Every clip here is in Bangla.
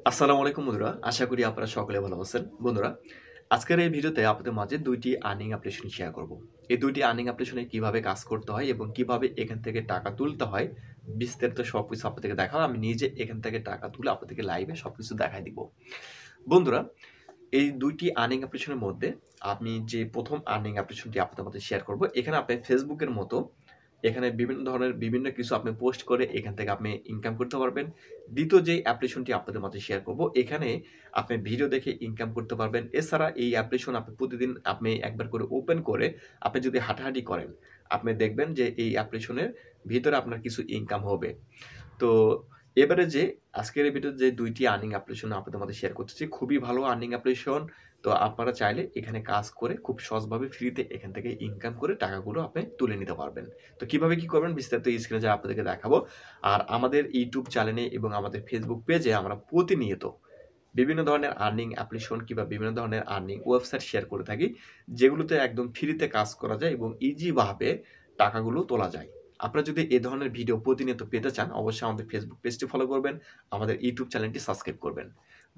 আসসালামু আলাইকুম বন্ধুরা, আশা করি আপনারা সকলে ভালো আছেন। বন্ধুরা, আজকের এই ভিডিওতে আপনাদের মাঝে ২টি আর্নিং অ্যাপ্লিকেশন শেয়ার করব। এই ২টি আর্নিং অ্যাপ্লিকেশনে কিভাবে কাজ করতে হয় এবং কিভাবে এখান থেকে টাকা তুলতে হয়, বিস্তারিত সবকিছু আপনাদেরকে দেখাবো। আমি নিজে এখান থেকে টাকা তুলে আপনাদেরকে লাইভে সবকিছু দেখায় দিব। বন্ধুরা, এই ২টি আর্নিং অ্যাপ্লিকেশনের মধ্যে আমি যে ১ম আর্নিং অ্যাপ্লিকেশনটি আপনাদের মধ্যে শেয়ার করব, এখানে আপনি ফেসবুকের মতো এখানে বিভিন্ন ধরনের বিভিন্ন কিছু আপনি পোস্ট করে এখান থেকে আপনি ইনকাম করতে পারবেন। দ্বিতীয় যে অ্যাপ্লিকেশনটি আপনাদের মাঝে শেয়ার করব, এখানে আপনি ভিডিও দেখে ইনকাম করতে পারবেন। এছাড়া এই অ্যাপ্লিকেশন আপনি প্রতিদিন আপনি একবার করে ওপেন করে আপনি যদি হাঁটাহাঁটি করেন, আপনি দেখবেন যে এই অ্যাপ্লিকেশনের ভিতরে আপনার কিছু ইনকাম হবে। তো এবারে যে আজকের এই ভিডিওতে যে ২টি আর্নিং অ্যাপ্লিকেশন আপনাদের মধ্যে শেয়ার করতেছি, খুবই ভালো আর্নিং অ্যাপ্লিকেশন। তো আপনারা চাইলে এখানে কাজ করে খুব সহজভাবে ফ্রিতে এখান থেকে ইনকাম করে টাকাগুলো আপনি তুলে নিতে পারবেন। তো কিভাবে কি করবেন বিস্তারিত স্ক্রিনে যা আপনাদেরকে দেখাবো। আর আমাদের ইউটিউব চ্যানেলে এবং আমাদের ফেসবুক পেজে আমরা প্রতিনিয়ত বিভিন্ন ধরনের আর্নিং অ্যাপ্লিকেশন কিংবা বিভিন্ন ধরনের আর্নিং ওয়েবসাইট শেয়ার করে থাকি, যেগুলোতে একদম ফ্রিতে কাজ করা যায় এবং ইজিভাবে টাকাগুলো তোলা যায়। আপনারা যদি এ ধরনের ভিডিও প্রতিনিয়ত পেতে চান, অবশ্যই আমাদের ফেসবুক পেজটি ফলো করবেন, আমাদের ইউটিউব চ্যানেলটি সাবস্ক্রাইব করবেন।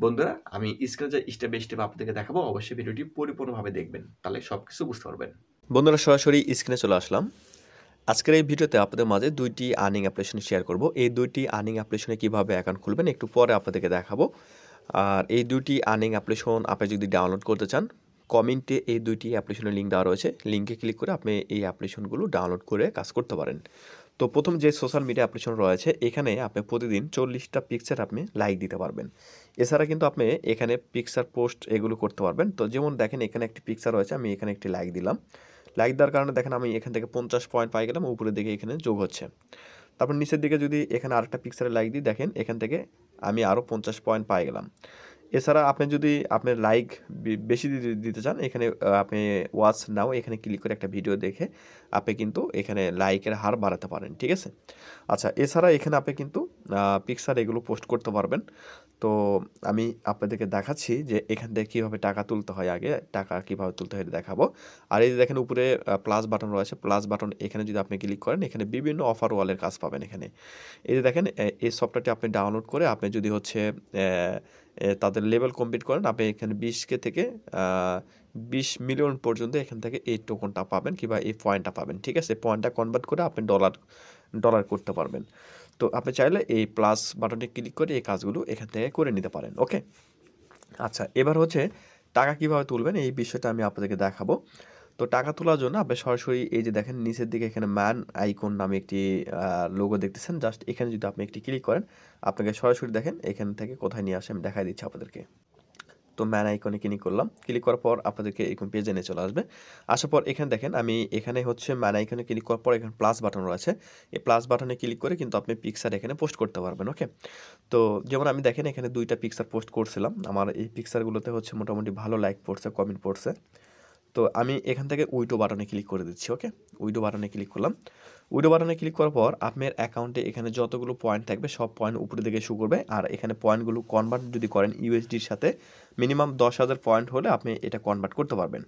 বন্ধুরা, আমি স্ক্রিনে যে স্টেপ বাই স্টেপ আপনাদেরকে দেখাবো, অবশ্যই ভিডিওটি পরিপূর্ণভাবে দেখবেন, তাহলে সবকিছু বুঝতে পারবেন। বন্ধুরা, সরাসরি স্ক্রিনে চলে আসলাম। আজকের এই ভিডিওতে আপনাদের মাঝে ২টি আর্নিং অ্যাপ্লিকেশন শেয়ার করব। এই ২টি আর্নিং অ্যাপ্লিকেশনে কিভাবে অ্যাকাউন্ট খুলবেন একটু পরে আপনাদেরকে দেখাবো। আর এই ২টি আর্নিং অ্যাপ্লিকেশন আপনি যদি ডাউনলোড করতে চান, কমেন্টে এই ২টি অ্যাপ্লিকেশনের লিঙ্ক দেওয়া রয়েছে। লিঙ্কে ক্লিক করে আপনি এই অ্যাপ্লিকেশনগুলো ডাউনলোড করে কাজ করতে পারেন। তো প্রথম যে সোশ্যাল মিডিয়া অ্যাপ্লিকেশন রয়েছে, এখানে আপনি প্রতিদিন ৪০টা পিকচার আপনি লাইক দিতে পারবেন। এছাড়া কিন্তু আপনি এখানে পিকচার পোস্ট এগুলো করতে পারবেন। তো যেমন দেখেন, এখানে একটি পিকচার রয়েছে, আমি এখানে একটি লাইক দিলাম। লাইক দেওয়ার কারণে দেখেন আমি এখান থেকে 50 পয়েন্ট পাই গেলাম, উপরের দিকে এখানে যোগ হচ্ছে। তারপর নিচের দিকে যদি এখানে আরেকটা পিকচারে লাইক দিই, দেখেন এখান থেকে আমি আরও 50 পয়েন্ট পাই গেলাম। এছাড়া আপনি যদি আপনার লাইক বেশি দিতে চান, এখানে আপনি ওয়াচ নাও এখানে ক্লিক করে একটা ভিডিও দেখে আপনি কিন্তু এখানে লাইকের হার বাড়াতে পারেন, ঠিক আছে? আচ্ছা, এছাড়া এখানে আপনি কিন্তু পিকচার এগুলো পোস্ট করতে পারবেন। তো আমি আপনাদেরকে দেখাচ্ছি যে এখান থেকে কীভাবে টাকা তুলতে হয়, আগে টাকা কীভাবে তুলতে হয় দেখাবো। আর এই যে দেখেন উপরে প্লাস বাটন রয়েছে, প্লাস বাটন এখানে যদি আপনি ক্লিক করেন, এখানে বিভিন্ন অফার ওয়ালের কাজ পাবেন এখানে। এই যে দেখেন, এই সফটওয়্যারটি আপনি ডাউনলোড করে আপনি যদি হচ্ছে তাদের লেভেল কমপ্লিট করেন, আপনি এখানে 20K থেকে 20 মিলিয়ন পর্যন্ত এখান থেকে এই টোকনটা পাবেন কিংবা এই পয়েন্টটা পাবেন, ঠিক আছে? পয়েন্টটা কনভার্ট করে আপনি ডলার করতে পারবেন। তো আপনি চাইলে এই প্লাস বাটনে ক্লিক করে এই কাজগুলো এখান থেকে করে নিতে পারেন, ওকে? আচ্ছা, এবার হচ্ছে টাকা কীভাবে তুলবেন এই বিষয়টা আমি আপনাদেরকে দেখাবো। তো টাকা তোলার জন্য আপনি সরাসরি এই যে দেখেন নিচের দিকে এখানে ম্যান আইকন নামে একটি লোগো দেখতেছেন, জাস্ট এখানে যদি আপনি একটি ক্লিক করেন, আপনাকে সরাসরি দেখেন এখান থেকে কোথায় নিয়ে আসে আমি দেখাই দিচ্ছি আপনাদেরকে। তো ম্যান আইকনে ক্লিক করলাম, ক্লিক করার পর আপনাদেরকে এরকম পেজে নিয়ে চলে আসবে। আসার পর এখানে দেখেন আমি এখানে হচ্ছে ম্যান আইকনে ক্লিক করার পর এখানে প্লাস বাটন রয়েছে, এই প্লাস বাটনে ক্লিক করে কিন্তু আপনি পিকচার এখানে পোস্ট করতে পারবেন, ওকে? তো যেমন আমি দেখেন এখানে 2টা পিকচার পোস্ট করছিলাম, আমার এই পিকচারগুলোতে হচ্ছে মোটামুটি ভালো লাইক পড়ছে, কমেন্ট পড়ছে। তো আমি এখান থেকে উইডো বাটনে ক্লিক করে দিচ্ছি, ওকে? উইডো বাটনে ক্লিক করলাম। উইডো বাটনে ক্লিক করার পর আপনার অ্যাকাউন্টে এখানে যতগুলো পয়েন্ট থাকবে সব পয়েন্ট উপরের দিকে শো করবে। আর এখানে পয়েন্টগুলো কনভার্ট যদি করেন ইউএসডির সাথে, মিনিমাম 10,000 পয়েন্ট হলে আপনি এটা কনভার্ট করতে পারবেন।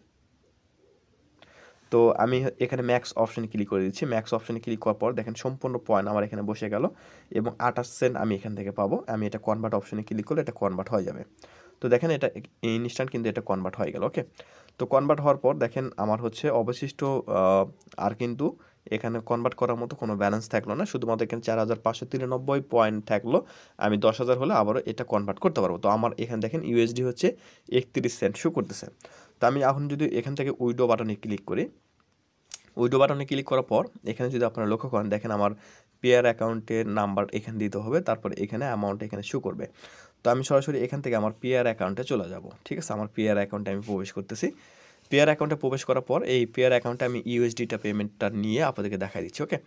তো আমি এখানে ম্যাক্স অপশানে ক্লিক করে দিচ্ছি। ম্যাক্স অপশানে ক্লিক করার পর দেখেন সম্পূর্ণ পয়েন্ট আমার এখানে বসে গেল এবং 28 সেন্ট আমি এখান থেকে পাবো। আমি এটা কনভার্ট অপশানে ক্লিক করলে এটা কনভার্ট হয়ে যাবে। তো দেখেন এটা ইনস্ট্যান্ট কিন্তু এটা কনভার্ট হয়ে গেল, ওকে? তো কনভার্ট হওয়ার পর দেখেন আমার হচ্ছে অবশিষ্ট আর কিন্তু এখানে কনভার্ট করার মতো কোনো ব্যালেন্স থাকলো না, শুধুমাত্র এখানে 4,593 পয়েন্ট থাকলো। আমি 10,000 হলে আবারও এটা কনভার্ট করতে পারবো। তো আমার এখানে দেখেন ইউএসডি হচ্ছে 31 সেন্ট শো করতেছে। তো আমি এখন যদি এখান থেকে উইডো বাটনে ক্লিক করি, উইডো বাটনে ক্লিক করার পর এখানে যদি আপনারা লক্ষ্য করেন, দেখেন আমার পেয়ার অ্যাকাউন্টের নাম্বার এখানে দিতে হবে, তারপর এখানে অ্যামাউন্ট এখানে শো করবে। তো আমি সরাসরি এখান থেকে আমার পেয়ার অ্যাকাউন্টে চলে যাব, ঠিক আছে? আমার পেয়ার অ্যাকাউন্টে আমি প্রবেশ করতেছি। পেয়ার অ্যাকাউন্টে প্রবেশ করার পর এই পেয়ার অ্যাকাউন্টে আমি ইউএসডিটা পেমেন্টটা নিয়ে আপনাদেরকে দেখাই দিচ্ছি, ওকে?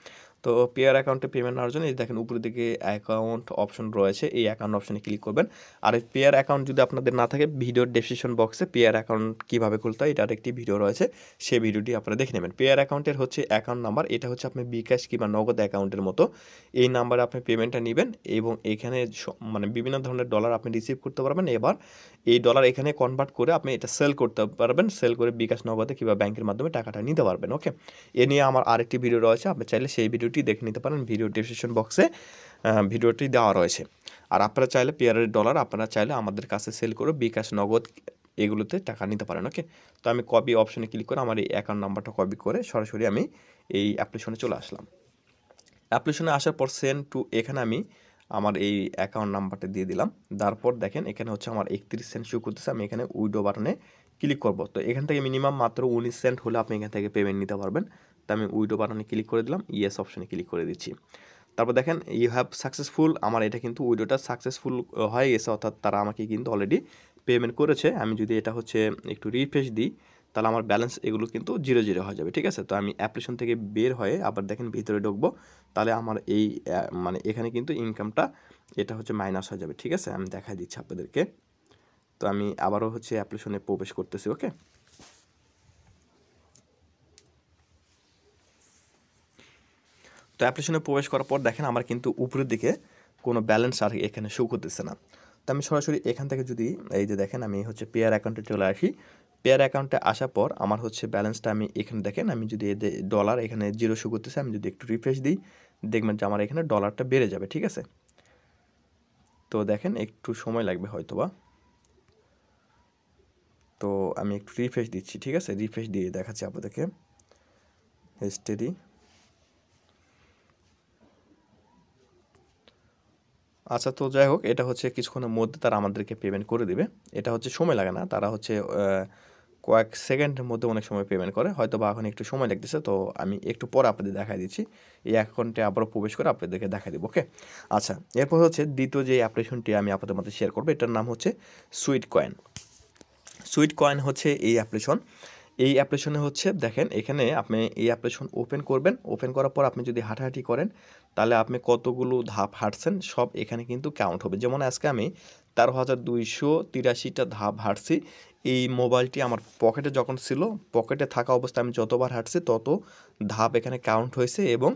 তো পেয়ার অ্যাকাউন্টে পেমেন্ট নেওয়ার জন্য এই দেখেন উপরের দিকে অ্যাকাউন্ট অপশন রয়েছে, এই অ্যাকাউন্ট অপশনে ক্লিক করবেন। আর এই পেয়ার অ্যাকাউন্ট যদি আপনাদের না থাকে, ভিডিওর ডেসক্রিপশন বক্সে পেয়ার অ্যাকাউন্ট কীভাবে খুলতে হয় এটার একটি ভিডিও রয়েছে, সেই ভিডিওটি আপনারা দেখে নেবেন। পেয়ার অ্যাকাউন্টের হচ্ছে অ্যাকাউন্ট নাম্বার, এটা হচ্ছে আপনি বিকাশ কিংবা নগদ অ্যাকাউন্টের মতো এই নাম্বারে আপনি পেমেন্টটা নেবেন এবং এখানে মানে বিভিন্ন ধরনের ডলার আপনি রিসিভ করতে পারবেন। এবার এই ডলার এখানে কনভার্ট করে আপনি এটা সেল করতে পারবেন, সেল করে বিকাশ নগদে কিংবা ব্যাংকের মাধ্যমে টাকাটা নিতে পারবেন, ওকে? এ নিয়ে আমার আরেকটি ভিডিও রয়েছে, আপনি চাইলে সেই ভিডিওটি দেখে নিতে পারেন, ভিডিও ডেসক্রিপশন বক্সে ভিডিওটি দেওয়া রয়েছে। আর আপনারা চাইলে পেয়ারের ডলার আপনারা চাইলে আমাদের কাছে সেল করে বিকাশ নগদ এগুলোতে টাকা নিতে পারেন। ওকে, তো আমি কপি অপশনে ক্লিক করে আমার এই অ্যাকাউন্ট নাম্বারটা কপি করে সরাসরি আমি এই অ্যাপ্লিকেশনে চলে আসলাম। অ্যাপ্লিকেশনে আসার পর সেন্ড টু এখানে আমি আমার এই অ্যাকাউন্ট নাম্বারটা দিয়ে দিলাম। তারপর দেখেন এখানে হচ্ছে আমার 31 সেন্ট শো করতেছে, আমি এখানে উইড্রো বাটনে ক্লিক করব। তো এখান থেকে মিনিমাম মাত্র 19 সেন্ট হলে আপনি এখান থেকে পেমেন্ট নিতে পারবেন। তো আমি উইড্রো বাটনে ক্লিক করে দিলাম, ইয়েস অপশনে ক্লিক করে দিচ্ছি। তারপর দেখেন ইউ হ্যাভ সাকসেসফুল, আমার এটা কিন্তু উইড্রোটা সাকসেসফুল হয়ে গেছে, অর্থাৎ তারা আমাকে কিন্তু অলরেডি পেমেন্ট করেছে। আমি যদি এটা হচ্ছে একটু রিফ্রেশ দিই তাহলে আমার ব্যালেন্স এগুলো কিন্তু জিরো জিরো হয়ে যাবে। ঠিক আছে, তো আমি অ্যাপ্লিকেশন থেকে বের হয়ে আবার দেখেন ভিতরে ঢুকবো, তাহলে আমার এই মানে এখানে কিন্তু ইনকামটা এটা হচ্ছে মাইনাস হয়ে যাবে। ঠিক আছে, আমি দেখাই দিচ্ছি আপনাদেরকে। তো আমি আবারও হচ্ছে অ্যাপ্লিকেশনে প্রবেশ করতেছি। ওকে, তো অ্যাপ্লিকেশনে প্রবেশ করার পর দেখেন আমার কিন্তু উপরের দিকে কোনো ব্যালেন্স আর এখানে শো করতেছে না। তো আমি সরাসরি এখান থেকে যদি এই যে দেখেন আমি হচ্ছে পেয়ার অ্যাকাউন্টে চলে আসি, পেয়ার অ্যাকাউন্টে আসার পর আমার হচ্ছে ব্যালেন্সটা আমি এখানে দেখেন আমি যদি ডলার এখানে জিরো শো করতেছে, আমি যদি একটু রিফ্রেশ দিই দেখবেন যে আমার এখানে ডলারটা বেড়ে যাবে। ঠিক আছে, তো দেখেন একটু সময় লাগবে হয়তোবা। তো আমি একটু রিফ্রেশ দিচ্ছি। ঠিক আছে, রিফ্রেশ দিয়ে দেখাচ্ছি আপনাদেরকে স্টেডি। আচ্ছা, তো যাই হোক এটা হচ্ছে কিছুক্ষণের মধ্যে তারা আমাদেরকে পেমেন্ট করে দিবে। এটা হচ্ছে সময় লাগে না, তারা হচ্ছে কয়েক সেকেন্ডের মধ্যে অনেক সময় পেমেন্ট করে, হয়তো বা এখন একটু সময় লাগতেছে। তো আমি একটু পরে আপনাদের দেখাই দিচ্ছি, এই অ্যাকাউন্টে আবারও প্রবেশ করে আপনাদেরকে দেখা দিব। ওকে, আচ্ছা, এরপর হচ্ছে দ্বিতীয় যে অ্যাপ্লিকেশনটি আমি আপনাদের মধ্যে শেয়ার করবো, এটার নাম হচ্ছে সুইট কয়েন। সুইট কয়েন হচ্ছে এই অ্যাপ্লিকেশন। এই অ্যাপ্লিকেশনে হচ্ছে দেখেন এখানে আপনি এই অ্যাপ্লিকেশন ওপেন করবেন, ওপেন করার পর আপনি যদি হাঁটাহাঁটি করেন তাহলে আপনি কতগুলো ধাপ হাঁটছেন সব এখানে কিন্তু কাউন্ট হবে। যেমন আজকে আমি 13,283টা ধাপ হাঁটছি। এই মোবাইলটি আমার পকেটে যখন ছিল, পকেটে থাকা অবস্থায় আমি যতবার হাঁটছি তত ধাপ এখানে কাউন্ট হয়েছে, এবং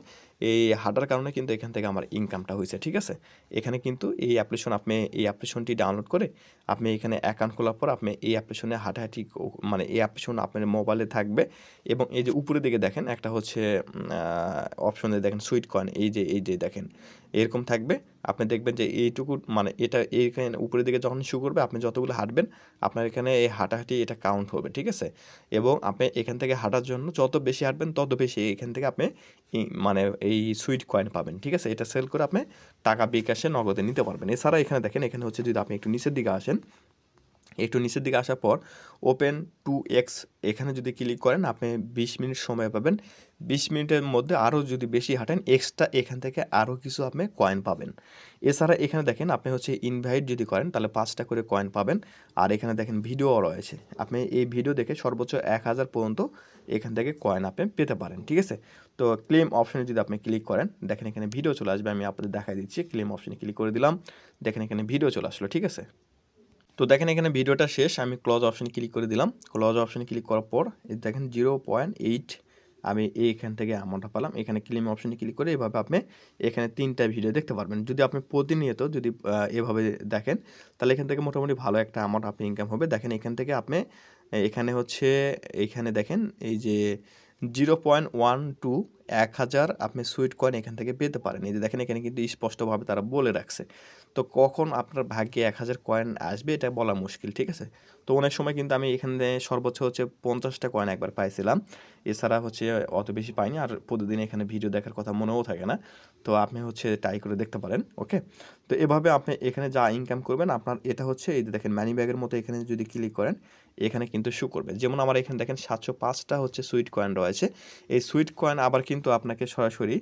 এই হাঁটার কারণে কিন্তু এখান থেকে আমার ইনকামটা হয়েছে। ঠিক আছে, এখানে কিন্তু এই অ্যাপ্লিকেশন আপনি এই অ্যাপ্লিকেশনটি ডাউনলোড করে আপনি এখানে অ্যাকাউন্ট খোলার পর আপনি এই অ্যাপ্লিকেশনে হাঁটাহাঁটি মানে এই অ্যাপ্লিকেশন আপনার মোবাইলে থাকবে, এবং এই যে উপরের দিকে দেখেন একটা হচ্ছে অপশনে দেখেন সুইট কয়েন, এই যে দেখেন এরকম থাকবে। আপনি দেখবেন যে এইটুকু মানে এটা এইখানে উপরের দিকে যখন শুরু করবে আপনি যতগুলো হাঁটবেন আপনার এখানে এই হাঁটাহাঁটি এটা কাউন্ট হবে। ঠিক আছে, এবং আপনি এখান থেকে হাঁটার জন্য যত বেশি হাঁটবেন তত বেশি এখান থেকে আপনি মানে এই সুইট কয়েন পাবেন। ঠিক আছে, এটা সেল করে আপনি টাকা বিকাশে নগদে নিতে পারবেন। এছাড়া এখানে দেখেন এখানে হচ্ছে যদি আপনি একটু নিচের দিকে আসেন, একটু নিচের দিকে আসার পর ওপেন টু এক্স এখানে যদি ক্লিক করেন আপনি 20 মিনিট সময় পাবেন। 20 মিনিটের মধ্যে আরও যদি বেশি হাঁটেন এক্সট্রা এখান থেকে আরও কিছু আপনি কয়েন পাবেন। এছাড়া এখানে দেখেন আপনি হচ্ছে ইনভাইট যদি করেন তাহলে 5টা করে কয়েন পাবেন। আর এখানে দেখেন ভিডিও রয়েছে, আপনি এই ভিডিও দেখে সর্বোচ্চ 1000 পর্যন্ত এখান থেকে কয়েন আপনি পেতে পারেন। ঠিক আছে, তো ক্লেম অপশনে যদি আপনি ক্লিক করেন দেখেন এখানে ভিডিও চলে আসবে, আমি আপনাদের দেখাই দিচ্ছি। ক্লেম অপশনে ক্লিক করে দিলাম, দেখেন এখানে ভিডিও চলে আসলো। ঠিক আছে, তো দেখেন এখানে ভিডিওটা শেষ, আমি ক্লোজ অপশনে ক্লিক করে দিলাম। ক্লোজ অপশনে ক্লিক করার পর এই দেখেন 0.8 আমি এইখান থেকে অ্যামাউন্টটা পেলাম। এখানে ক্লেম অপশনে ক্লিক করে এভাবে আপনি এখানে 3টা ভিডিও দেখতে পারবেন। যদি আপনি প্রতিনিয়ত যদি এভাবে দেখেন তাহলে এখান থেকে মোটামুটি ভালো একটা অ্যামাউন্ট আপনি ইনকাম হবে। দেখেন এখান থেকে আপনি এখানে হচ্ছে এইখানে দেখেন এই যে 0.12 1000 আপনি সুইট কয়েন এখান থেকে পেতে পারেন। এই যে দেখেন এখানে কিন্তু স্পষ্টভাবে তারা বলে রাখছে। তো কখন আপনার ভাগ্যে 1000 কয়েন আসবে এটা বলা মুশকিল। ঠিক আছে, তো অনেক সময় কিন্তু আমি এখানে সর্বোচ্চ হচ্ছে 50টা কয়েন একবার পাইছিলাম, এছাড়া হচ্ছে অত বেশি পাইনি। আর প্রতিদিন এখানে ভিডিও দেখার কথা মনেও থাকে না, তো আপনি হচ্ছে ট্রাই করে দেখতে পারেন। ওকে, তো এভাবে আপনি এখানে যা ইনকাম করবেন আপনার এটা হচ্ছে এই যে দেখেন মানি ব্যাগের মতো এখানে যদি ক্লিক করেন এখানে কিন্তু শো করবে। যেমন আমার এখানে দেখেন 705টা হচ্ছে সুইট কয়েন রয়েছে। এই সুইট কয়েন আবার কিন্তু আপনাকে সরাসরি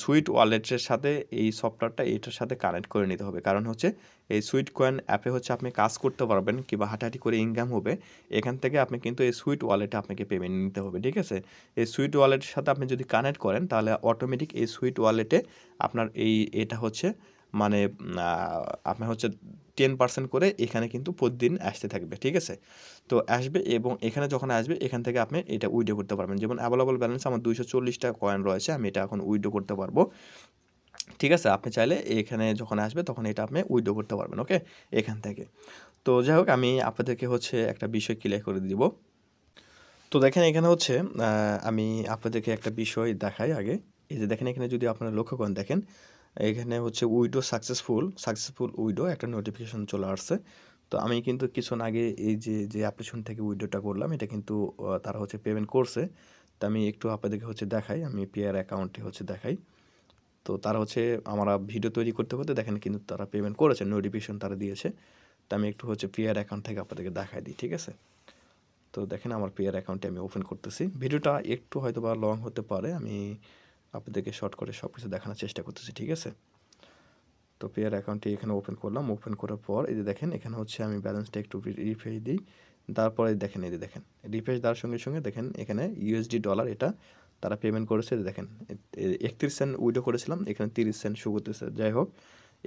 সুইট ওয়ালেটের সাথে এই সফটওয়্যারটা এটার সাথে কানেক্ট করে নিতে হবে, কারণ হচ্ছে এই সুইট কয়েন অ্যাপে হচ্ছে আপনি কাজ করতে পারবেন কিংবা হাঁটাহাঁটি করে ইনকাম হবে। এখান থেকে আপনি কিন্তু এই সুইট ওয়ালেটে আপনাকে পেমেন্ট নিতে হবে। ঠিক আছে, এই সুইট ওয়ালেটের সাথে আপনি যদি কানেক্ট করেন তাহলে অটোমেটিক এই সুইট ওয়ালেটে আপনার এটা হচ্ছে মানে আপনার হচ্ছে 10% করে এখানে কিন্তু প্রতিদিন আসতে থাকবে। ঠিক আছে, তো আসবে এবং এখানে যখন আসবে এখান থেকে আপনি এটা উইথড্র করতে পারবেন। যেমন অ্যাভেলেবল ব্যালেন্স আমার 240টা কয়েন রয়েছে, আমি এটা এখন উইথড্র করতে পারবো। ঠিক আছে, আপনি চাইলে এখানে যখন আসবে তখন এটা আপনি উইথড্র করতে পারবেন। ওকে, এখান থেকে। তো যাই হোক আমি আপনাদেরকে হচ্ছে একটা বিষয় ক্লিয়ার করে দিব। তো দেখেন এখানে হচ্ছে আমি আপনাদেরকে একটা বিষয় দেখাই আগে। এই যে দেখেন এখানে যদি আপনারা লক্ষ্য করেন দেখেন এখানে হচ্ছে সাকসেসফুল উইডো একটা নোটিফিকেশন চলে আসছে। তো আমি কিন্তু কিছুক্ষণ আগে এই যে অ্যাপ্লিকেশন থেকে উইডোটা করলাম এটা কিন্তু তারা হচ্ছে পেমেন্ট করছে। তো আমি একটু আপনাদেরকে হচ্ছে দেখাই, আমি পেয়ার অ্যাকাউন্টে হচ্ছে দেখাই। তো তারা হচ্ছে আমরা ভিডিও তৈরি করতে করতে দেখেন কিন্তু তারা পেমেন্ট করেছে, নোটিফিকেশন তারা দিয়েছে। তো আমি একটু হচ্ছে পেয়ার অ্যাকাউন্ট থেকে আপনাদেরকে দেখাই দিই, ঠিক আছে? তো দেখেন আমার পেয়ার অ্যাকাউন্টে আমি ওপেন করতেছি। ভিডিওটা একটু হয়তো বা লং হতে পারে, আমি আপনাদেরকে শর্ট করে সব কিছু দেখানোর চেষ্টা করতেছি, ঠিক আছে? তো পেয়ার অ্যাকাউন্টটি এখানে ওপেন করলাম, ওপেন করার পর এই যে দেখেন এখানে হচ্ছে আমি ব্যালেন্সটা একটু রিফ্রেশ দিই। তারপরে দেখেন এই যে দেখেন রিফ্রেশ দেওয়ার সঙ্গে সঙ্গে দেখেন এখানে ইউএসডি ডলার এটা তারা পেমেন্ট করেছে। যে দেখেন 31 সেন্ট উইডো করেছিলাম, এখানে 30 সেন্ট শো করতেছে। যাই হোক,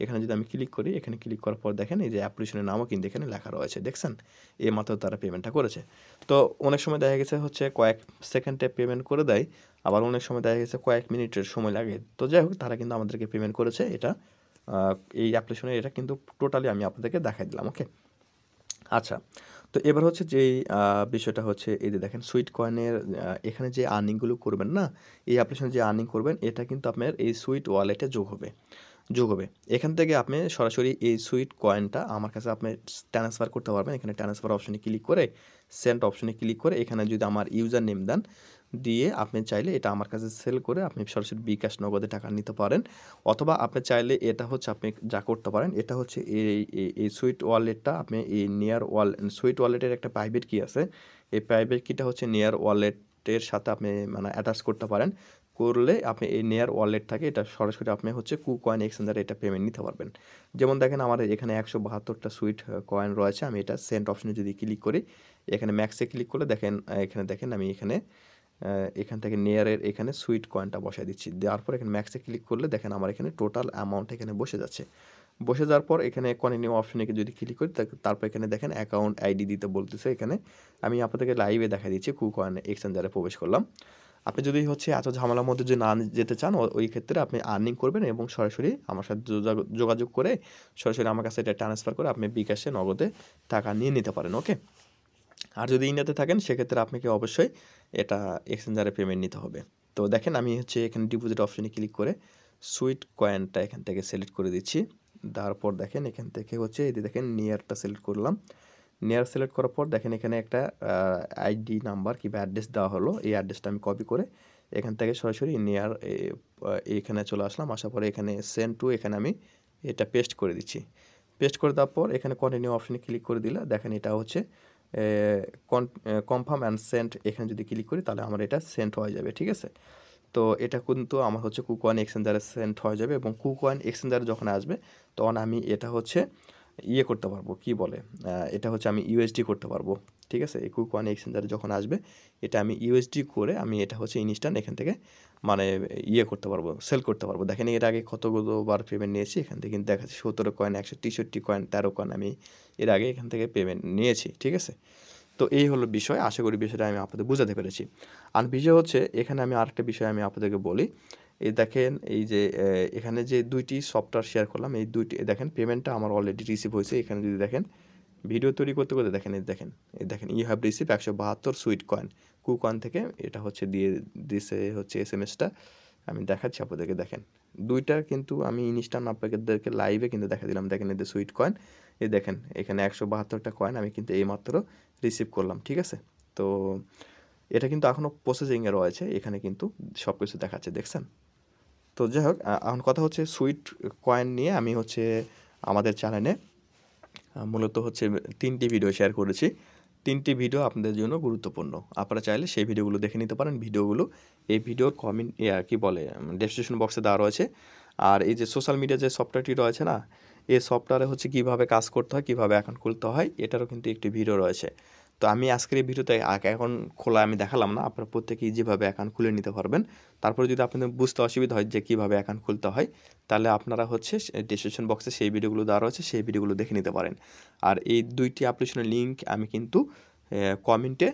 এখানে যদি আমি ক্লিক করি, এখানে ক্লিক করার পর দেখেন এই যে অ্যাপ্লিকেশনের নামও কিন্তু এখানে লেখা রয়েছে, দেখছেন? এই মাত্র তারা পেমেন্টটা করেছে। তো অনেক সময় দেখা গেছে হচ্ছে কয়েক সেকেন্ডে পেমেন্ট করে দেয়, আবার অনেক সময় দেখা গেছে কয়েক মিনিটের সময় লাগে। তো যাই হোক, তারা কিন্তু আমাদেরকে পেমেন্ট করেছে। এটা এই অ্যাপ্লিকেশনে এটা কিন্তু টোটালি আমি আপনাদেরকে দেখাই দিলাম, ওকে? আচ্ছা, তো এবার হচ্ছে যেই বিষয়টা হচ্ছে এই যে দেখেন সুইট কয়েনের এখানে যে আর্নিংগুলো করবেন না, এই অ্যাপ্লিকেশনে যে আর্নিং করবেন এটা কিন্তু আপনার এই সুইট ওয়ালেটে যোগ হবে। এখান থেকে আপনি সরাসরি এই সুইট কয়েনটা আমার কাছে আপনি ট্রান্সফার করতে পারবেন। এখানে ট্রান্সফার অপশনে ক্লিক করে সেন্ড অপশনে ক্লিক করে এখানে যদি আমার ইউজার নেম দেন, দিয়ে আপনি চাইলে এটা আমার কাছে সেল করে আপনি সরাসরি বিকাশ নগদে টাকা নিতে পারেন। অথবা আপনি চাইলে এটা হচ্ছে আপনি যা করতে পারেন, এটা হচ্ছে এই সুইট ওয়ালেটটা আপনি এই সুইট ওয়ালেটের একটা প্রাইভেট কি আছে, এই প্রাইভেট কিটা হচ্ছে নিয়ার ওয়ালেটের সাথে আপনি মানে অ্যাটাচ করতে পারেন। করলে আপনি এই নেয়ার ওয়ালেট থাকে এটা সরাসরি আপনি হচ্ছে কয়েন এক্সচেঞ্জারে এটা পেমেন্ট নিতে পারবেন। যেমন দেখেন আমার এখানে 172টা সুইট কয়েন রয়েছে। আমি এটা সেন্ট অপশনে যদি ক্লিক করি, এখানে ম্যাক্সে ক্লিক করলে দেখেন এখানে দেখেন আমি এখান থেকে নেয়ারের এখানে সুইট কয়েনটা বসায় দিচ্ছি। দেওয়ার পর এখানে ম্যাক্সে ক্লিক করলে দেখেন আমার এখানে টোটাল অ্যামাউন্ট এখানে বসে যাচ্ছে। বসে যাওয়ার পর এখানে কন্টিনিউ অপশনে যদি ক্লিক করি তারপর এখানে দেখেন অ্যাকাউন্ট আইডি দিতে বলতেছে। এখানে আমি আপনাদেরকে লাইভে দেখা দিচ্ছি কয়েন এক্সচেঞ্জারে প্রবেশ করলাম। আপনি যদি হচ্ছে এত ঝামেলার মধ্যে যদি না যেতে চান, ওই ক্ষেত্রে আপনি আর্নিং করবেন এবং সরাসরি আমার সাথে যোগাযোগ করে সরাসরি আমার কাছে এটা ট্রান্সফার করে আপনি বিকাশে নগদে টাকা নিয়ে নিতে পারেন, ওকে? আর যদি ইন্ডিয়াতে থাকেন সেক্ষেত্রে আপনাকে অবশ্যই এটা এক্সচেঞ্জারে পেমেন্ট নিতে হবে। তো দেখেন আমি হচ্ছে এখানে ডিপোজিট অপশনে ক্লিক করে সুইট কয়েনটা এখান থেকে সিলেক্ট করে দিচ্ছি। তারপর দেখেন এখান থেকে হচ্ছে এই যে দেখেন নিয়ারটা সিলেক্ট করলাম। নিয়ার সিলেক্ট করার পর দেখেন এখানে একটা আইডি নাম্বার কিংবা অ্যাড্রেস দেওয়া হলো। এই অ্যাড্রেসটা আমি কপি করে এখান থেকে সরাসরি এইখানে চলে আসলাম। আসার পরে এখানে সেন্ড টু এখানে আমি এটা পেস্ট করে দিচ্ছি। পেস্ট করে দেওয়ার পর এখানে কন্টিনিউ অপশনে ক্লিক করে দিলে দেখেন এটা হচ্ছে কনফার্ম অ্যান্ড সেন্ড। এখানে যদি ক্লিক করি তাহলে আমার এটা সেন্ড হয়ে যাবে, ঠিক আছে? তো এটা কিন্তু আমার হচ্ছে কয়েন এক্সচেঞ্জারে সেন্ড হয়ে যাবে এবং কয়েন এক্সচেঞ্জারে যখন আসবে তখন আমি এটা হচ্ছে করতে পারবো, কি বলে, এটা হচ্ছে আমি ইউএসডি করতে পারবো, ঠিক আছে? এই কয়েন এক্সচেঞ্জারে যখন আসবে এটা আমি ইউএসডি করে আমি এটা হচ্ছে ইনস্ট্যান্ট এখান থেকে মানে করতে পারবো, সেল করতে পারবো। দেখেন এর আগে কতগুলো বার পেমেন্ট নিয়েছি, এখান থেকে কিন্তু দেখাচ্ছি 17 কয়েন, 163 কয়েন, 13 কয়েন আমি এর আগে এখান থেকে পেমেন্ট নিয়েছি, ঠিক আছে? তো এই হলো বিষয়। আশা করি বিষয়টা আমি আপনাদের বোঝাতে পেরেছি। আর বিষয় হচ্ছে এখানে আমি আরেকটা বিষয় আমি আপনাদেরকে বলি। এই দেখেন এই যে এখানে যে 2টি সফটওয়্যার শেয়ার করলাম, এই 2টি দেখেন পেমেন্টটা আমার অলরেডি রিসিভ হয়েছে। এখানে যদি দেখেন ভিডিও তৈরি করতে করতে দেখেন এই দেখেন you have receive 172 sweet coin coin থেকে এটা হচ্ছে দিছে হচ্ছে এসএমএসটা। আমি দেখাচ্ছি আপনাদেরকে, দেখেন 2টা কিন্তু আমি ইনস্ট্যান্ট আপনাদেরকে লাইভে কিন্তু দেখা দিলাম। দেখেন এই যে সুইট কয়েন, এই দেখেন এখানে 172টা কয়েন আমি কিন্তু এইমাত্র রিসিভ করলাম, ঠিক আছে? তো এটা কিন্তু এখনও প্রসেসিংয়ে রয়েছে, এখানে কিন্তু সব কিছু দেখাচ্ছে, দেখছেন? তো যাই হোক, এখন কথা হচ্ছে সুইট কয়েন নিয়ে আমি হচ্ছে আমাদের চ্যানেলে মূলত হচ্ছে 3টি ভিডিও শেয়ার করেছি। 3টি ভিডিও আপনাদের জন্য গুরুত্বপূর্ণ। আপনারা চাইলে সেই ভিডিওগুলো দেখে নিতে পারেন। ভিডিওগুলো এই ভিডিওর কি বলে ডেসক্রিপশন বক্সে দেওয়া রয়েছে। আর এই যে সোশ্যাল মিডিয়া যে সফটওয়্যারটি রয়েছে না, এই সফটওয়্যারে হচ্ছে কীভাবে কাজ করতে হয়, কীভাবে অ্যাকাউন্ট খুলতে হয়, এটারও কিন্তু একটি ভিডিও রয়েছে। তো আমি আজকের এই ভিডিওতে অ্যাকাউন্ট খোলা আমি দেখালাম না, আপনারা প্রত্যেকে ইজিভাবে অ্যাকাউন্ট খুলে নিতে পারবেন। তারপরে যদি আপনাদের বুঝতে অসুবিধা হয় যে কীভাবে অ্যাকাউন্ট খুলতে হয়, তাহলে আপনারা হচ্ছে ডেসক্রিপশন বক্সে সেই ভিডিওগুলো দেওয়া রয়েছে, সেই ভিডিওগুলো দেখে নিতে পারেন। আর এই 2টি অ্যাপ্লিকেশনের লিঙ্ক আমি কিন্তু কমেন্টে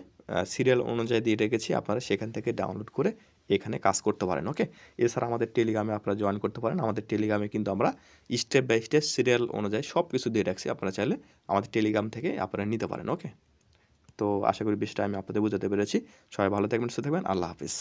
সিরিয়াল অনুযায়ী দিয়ে রেখেছি, আপনারা সেখান থেকে ডাউনলোড করে এখানে কাজ করতে পারেন, ওকে? এছাড়া আমাদের টেলিগ্রামে আপনারা জয়েন করতে পারেন। আমাদের টেলিগ্রামে কিন্তু আমরা স্টেপ বাই স্টেপ সিরিয়াল অনুযায়ী সব কিছু দিয়ে রাখছি। আপনারা চাইলে আমাদের টেলিগ্রাম থেকে আপনারা নিতে পারেন, ওকে? তো আশা করি বিষয়টা আমি আপনাদের বোঝাতে পেরেছি। সবাই ভালো থাকবেন, সুস্থ থাকবেন। আল্লাহ হাফিজ।